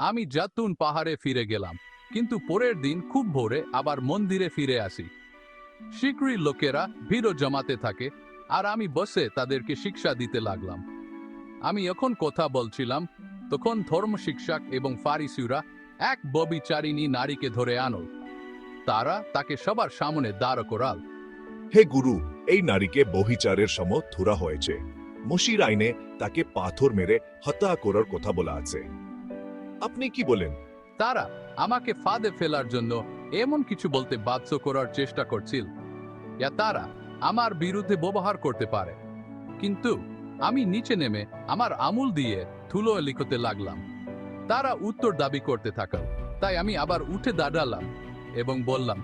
আমি জাতুন পাহাড়ে ফিরে গেলাম, কিন্তু পরের দিন খুব ভোরে আবার মন্দিরে ফিরে আসি। শীঘ্রই লোকেরা ভিড় জমাতে থাকে, আর আমি বসে তাদেরকে শিক্ষা দিতে লাগলাম। আমি এখন কথা বলছিলাম, তখন ধর্ম শিক্ষক এবং ফারিসিরা এক ব্যভিচারিণী নারীকে ধরে আনল। তারা তাকে সবার সামনে দাঁড় করাল। হে গুরু, এই নারীকে বহিচারের সময় ধরা হয়েছে। মসির আইনে তাকে পাথর মেরে হত্যা করার কথা বলা আছে। আপনি কি বলেন? তারা আমাকে ফাঁদে ফেলার জন্য এমন কিছু বলতে বাধ্য করার চেষ্টা করছিল, যা তারা আমার বিরুদ্ধে ব্যবহার করতে পারে। কিন্তু আমি নিচে নেমে আমার আমুল দিয়ে ধুলো লিখতে লাগলাম। তারা উত্তর দাবি করতে থাকল, তাই আমি আবার উঠে দাঁড়ালাম এবং বললাম,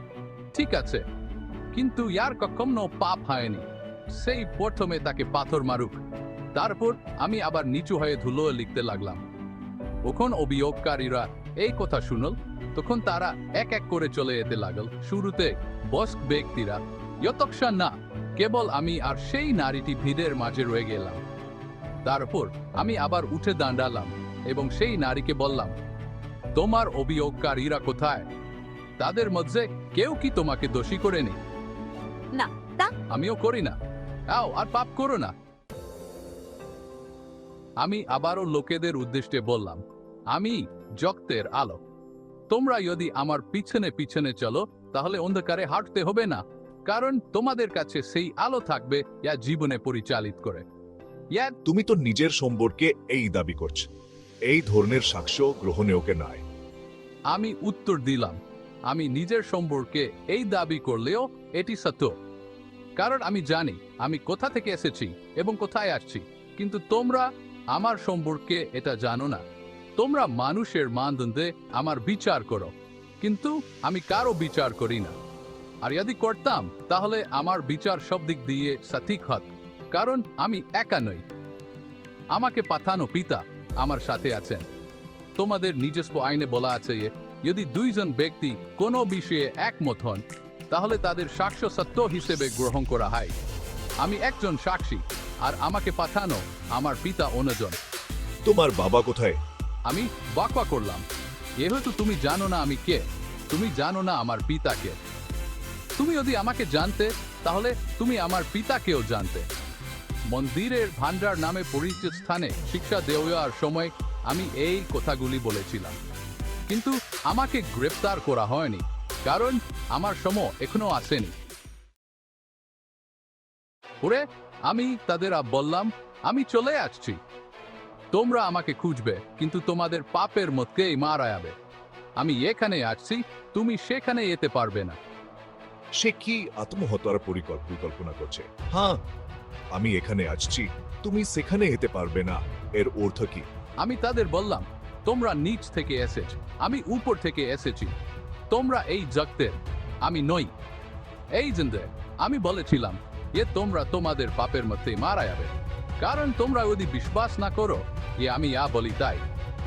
ঠিক আছে, কিন্তু ইয়ার কখনো পাপ হয়নি, সেই প্রথমে তাকে পাথর মারুক। তারপর আমি আবার নিচু হয়ে ধুলো লিখতে লাগলাম। যখন অভিযোগকারীরা এই কথা শুনল, তখন তারা এক এক করে চলে যেতে লাগল। শুরুতে বয়স্ক ব্যক্তিরা, যতক্ষণ না কেবল আমি আর সেই নারীটি ভিড়ের মাঝে রয়ে গেলাম। তারপর আমি আবার উঠে দাঁড়ালাম এবং সেই নারীকে বললাম, তোমার অভিযোগকারীরা কোথায়? তাদের মধ্যে কেউ কি তোমাকে দোষী করেনি? না, তা আমিও করি না। আও আর পাপ করো না। আমি আবারও লোকেদের উদ্দেশ্যে বললাম, আমি জগতের আলো। তোমরা যদি আমার পিছনে পিছনে চলো, তাহলে অন্ধকারে হাঁটতে হবে না, কারণ তোমাদের কাছে সেই আলো থাকবে যা জীবনে পরিচালিত করে। তুমি তো নিজের সম্পর্কে এই দাবি করছ। এই ধরনের সাক্ষ্য গ্রহণীয়কে নয়। আমি উত্তর দিলাম, আমি নিজের সম্পর্কে এই দাবি করলেও এটি সত্য, কারণ আমি জানি আমি কোথা থেকে এসেছি এবং কোথায় আসছি। কিন্তু তোমরা আমার সম্পর্কে এটা জানো না। তোমরা মানুষের মানদণ্ডে আমার বিচার করো, কিন্তু আমি কারো বিচার করি না। আর যদি করতাম, তাহলে আমার বিচার সব দিক দিয়ে সঠিক হত, কারণ আমি একা নই। আমাকে পাঠানো পিতা আমার সাথে আছেন। তোমাদের নিজস্ব আইনে বলা আছে যে যদি দুইজন ব্যক্তি কোনো বিষয়ে একমত হন, তাহলে তাদের সাক্ষ্য সত্য হিসেবে গ্রহণ করা হয়। আমি একজন সাক্ষী, আর আমাকে পাঠানো আমার পিতা অন্যজন। তোমার বাবা কোথায়? আমি বাকওয়া করলাম, যেহেতু তুমি জানো না আমি কে, তুমি জানো না আমার পিতাকে। তুমি যদি আমাকে জানতে, তাহলে তুমি আমার পিতাকেও জানতে। মন্দিরের ভান্ডার নামে পরিচিত স্থানে শিক্ষা দেওয়ার সময় আমি এই কথাগুলি বলেছিলাম, কিন্তু আমাকে গ্রেপ্তার করা হয়নি, কারণ আমার সময় এখনো আসেনি। পরে আমি তাদের বললাম, আমি চলে আসছি। তোমরা আমাকে খুঁজবে, কিন্তু তোমাদের পাপের মধ্যেই মারা যাবে। আমি এখানে আসছি, তুমি সেখানে যেতে পারবে না। সে কি আত্মহত্যার পরিকল্পনা করছে? হ্যাঁ, আমি এখানে আসছি, তুমি সেখানে যেতে পারবে না, এর অর্থ কি? আমি তাদের বললাম, তোমরা নিচ থেকে এসেছ, আমি উপর থেকে এসেছি। তোমরা এই জগতের, আমি নই। এই জন্য আমি বলেছিলাম যে তোমরা তোমাদের পাপের মধ্যে মারা যাবে, কারণ তোমরা যদি বিশ্বাস না করো যে আমি বলি তাই,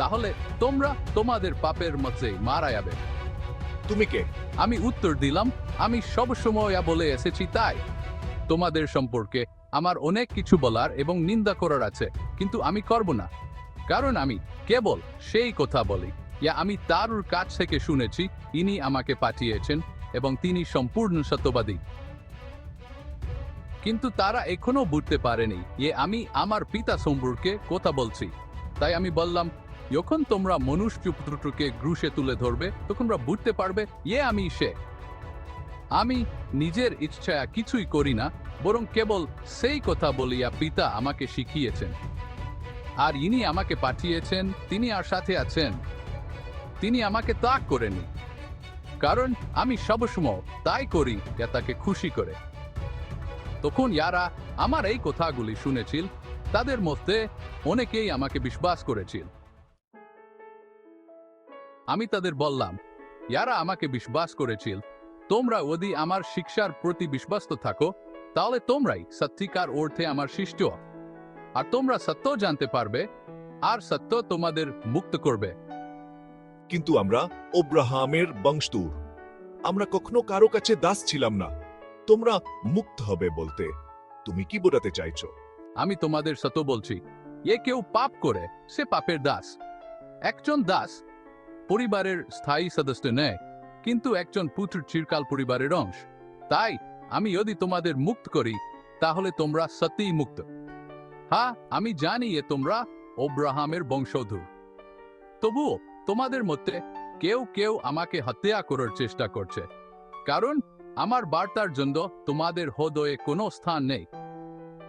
তাহলে তোমরা তোমাদের পাপের মধ্যে মারা যাবে। তুমি কে? আমি উত্তর দিলাম, আমি সবসময় বলে এসেছি তাই। তোমাদের সম্পর্কে আমার অনেক কিছু বলার এবং নিন্দা করার আছে, কিন্তু আমি করব না, কারণ আমি কেবল সেই কথা বলি যা আমি তার কাছ থেকে শুনেছি। ইনি আমাকে পাঠিয়েছেন এবং তিনি সম্পূর্ণ সত্যবাদী। কিন্তু তারা এখনো বুঝতে পারেনি যে আমি আমার পিতা সম্পর্কে কথা বলছি। তাই আমি বললাম, যখন তোমরা মনুষ্যপুত্রকে ক্রুশে তুলে ধরবে, তখন তোমরা বুঝতে পারবে যে আমি সে। আমি নিজের ইচ্ছায় কিছুই করি না, বরং কেবল সেই কথা বলিয়া পিতা আমাকে শিখিয়েছেন। আর ইনি আমাকে পাঠিয়েছেন, তিনি আর সাথে আছেন। তিনি আমাকে ত্যাগ করেনি, কারণ আমি সবসময় তাই করি যা তাকে খুশি করে। তখন যারা আমার এই কথাগুলি শুনেছিল, তাদের মধ্যে অনেকেই আমাকে বিশ্বাস করেছিল। আমি তাদের বললাম, যারা আমাকে বিশ্বাস করেছিল, তোমরা যদি আমার শিক্ষার প্রতি বিশ্বস্ত থাকো, তাহলে তোমরাই সত্যিকার অর্থে আমার শিষ্য, আর তোমরা সত্য জানতে পারবে, আর সত্য তোমাদের মুক্ত করবে। কিন্তু আমরা আব্রাহামের বংশধর। আমরা কখনো কারো কাছে দাস ছিলাম না। তোমরা মুক্ত হবে বলতে তুমি কি বোঝাতে চাইছো? আমি তোমাদের সত্য বলছি, কেউ পাপ করে সে পাপের দাস। একজন দাস পরিবারের স্থায়ী সদস্য নেই, কিন্তু একজন পুত্র চিরকাল পরিবারের অংশ। তাই আমি যদি তোমাদের মুক্ত করি, তাহলে তোমরা সত্যিই মুক্ত। হ্যাঁ, আমি জানি যে তোমরা অব্রাহামের বংশধর। তবুও তোমাদের মধ্যে কেউ কেউ আমাকে হত্যা করার চেষ্টা করছে, কারণ আমার বার্তার জন্য তোমাদের হৃদয়ে কোনো স্থান নেই।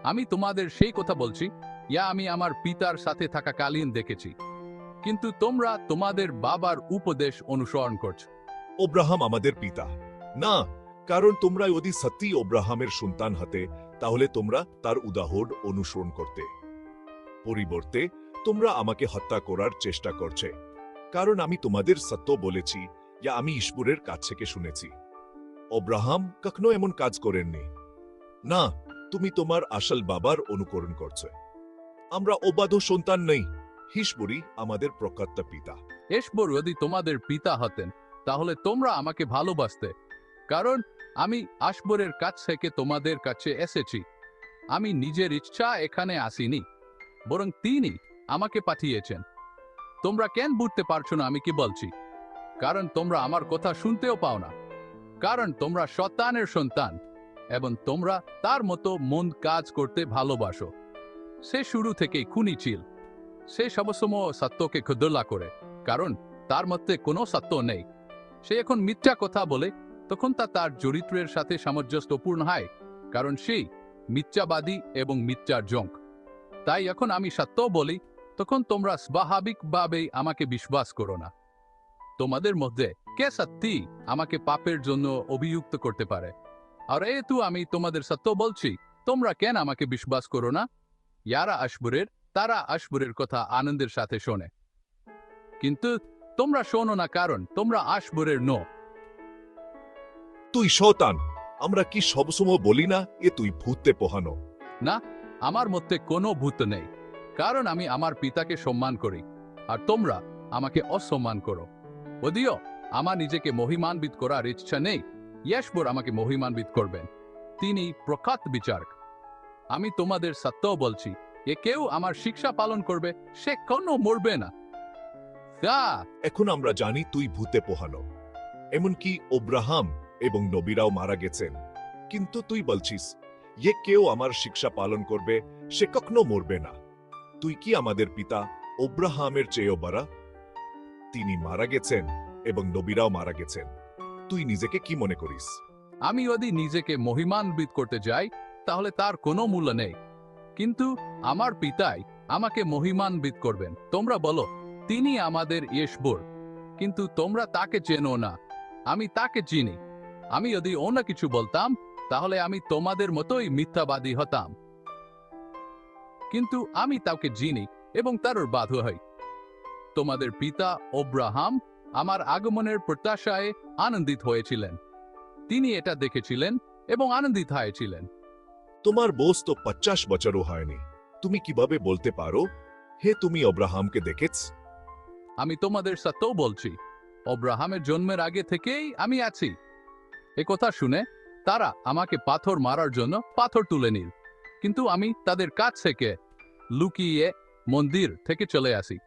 আমি তোমাদের সেই কথা বলছি যা আমি আমার পিতার সাথে থাকাকালীন দেখেছি, কিন্তু তোমরা তোমাদের বাবার উপদেশ অনুসরণ করছো। ওব্রাহাম আমাদের পিতা না, কারণ তোমরা যদি সত্যি ওব্রাহামের সন্তান হতে, তাহলে তোমরা তার উদাহরণ অনুসরণ করতে। পরিবর্তে তোমরা আমাকে হত্যা করার চেষ্টা করছে, কারণ আমি তোমাদের সত্য বলেছি যা আমি ঈশ্বরের কাছ থেকে শুনেছি। ওব্রাহাম কখনো এমন কাজ করেননি। না, তুমি তোমার আসল বাবার অনুকরণ করছো। আমরা অবাধ্য সন্তান নেই, ঈশ্বরই আমাদের প্রকৃত পিতা। এসবর যদি তোমাদের পিতা হতেন, তাহলে তোমরা আমাকে ভালোবাসতে, কারণ আমি আশবরের কাছ থেকে তোমাদের কাছে এসেছি। আমি নিজের ইচ্ছা এখানে আসিনি, বরং তিনি আমাকে পাঠিয়েছেন। তোমরা কেন বুঝতে পারছো না আমি কি বলছি? কারণ তোমরা আমার কথা শুনতেও পাও না। কারণ তোমরা শয়তানের সন্তান, এবং তোমরা তার মতো মন্দ কাজ করতে ভালোবাসো। সে শুরু থেকেই খুনি ছিল। সে সবসময় সত্যকে ক্ষুদ্রলা করে, কারণ তার মধ্যে কোনো সত্য নেই। সে এখন মিথ্যা কথা বলে, তখন তা তার চরিত্রের সাথে সামঞ্জস্যপূর্ণ হয়, কারণ সেই মিথ্যাবাদী এবং মিথ্যার জঙ্ক। তাই এখন আমি সত্য বলি, তখন তোমরা স্বাভাবিকভাবেই আমাকে বিশ্বাস করো না। তোমাদের মধ্যে কে সত্যি আমাকে পাপের জন্য অভিযুক্ত করতে পারে? আর এহেতু আমি তোমাদের সত্য বলছি, তোমরা কেন আমাকে বিশ্বাস করো না? যারা আশবরের, তারা আশবরের কথা আনন্দের সাথে শোনে, কিন্তু তোমরা শোনো না, কারণ তোমরা আশবরের নও। তুই শয়তান! আমরা কি সবসময় বলি না এ তুই ভূতে পোহানো? না, আমার মধ্যে কোনো ভূত নেই, কারণ আমি আমার পিতাকে সম্মান করি, আর তোমরা আমাকে অসম্মান করো। যদিও আমার নিজেকে মহিমান্বিত করার ইচ্ছা নেই, ঈশ্বর আমাকে মহিমান্বিত করবেন। তিনি প্রখ্যাত বিচারক। আমি তোমাদের সত্য বলছি, এ কেউ আমার শিক্ষা পালন করবে, সে কোনো মরবে না। এখন আমরা জানি তুই ভূতে পোহানো। এমনকি ওব্রাহাম এবং নবীরাও মারা গেছেন, কিন্তু তুই বলছিস যে কেউ আমার শিক্ষা পালন করবে, সে কখনো মরবে না। তুই কি আমাদের পিতা ওব্রাহামের চেয়েও বড়? তিনি মারা গেছেন এবং নবীরাও মারা গেছেন। তুই নিজেকে কি মনে করিস? আমি যদি নিজেকে মহিমান্বিত করতে যাই, তাহলে তার কোনো মূল্য নেই, কিন্তু আমার পিতাই আমাকে মহিমান্বিত করবেন। তোমরা বলো তিনি আমাদের ঈশ্বর, কিন্তু তোমরা তাকে চেনো না। আমি তাকে চিনি। আমি যদি অন্য কিছু বলতাম, তাহলে আমি তোমাদের মতোই মিথ্যাবাদী হতাম, কিন্তু আমি তাকে চিনি এবং তার বাধ্য হই। তোমাদের পিতা অব্রাহাম আমার আগমনের প্রত্যাশায় আনন্দিত হয়েছিলেন। তিনি এটা দেখেছিলেন এবং আনন্দিত হয়েছিলেন। তোমার বয়স তো 50 বছরও হয়নি। তুমি কিভাবে বলতে পারো হে তুমি অব্রাহামকে দেখেছ? আমি তোমাদের সাথেও বলছি, অব্রাহামের জন্মের আগে থেকেই আমি আছি। এ কথা শুনে তারা আমাকে পাথর মারার জন্য পাথর তুলে নিল, কিন্তু আমি তাদের কাছ থেকে লুকিয়ে মন্দির থেকে চলে আসি।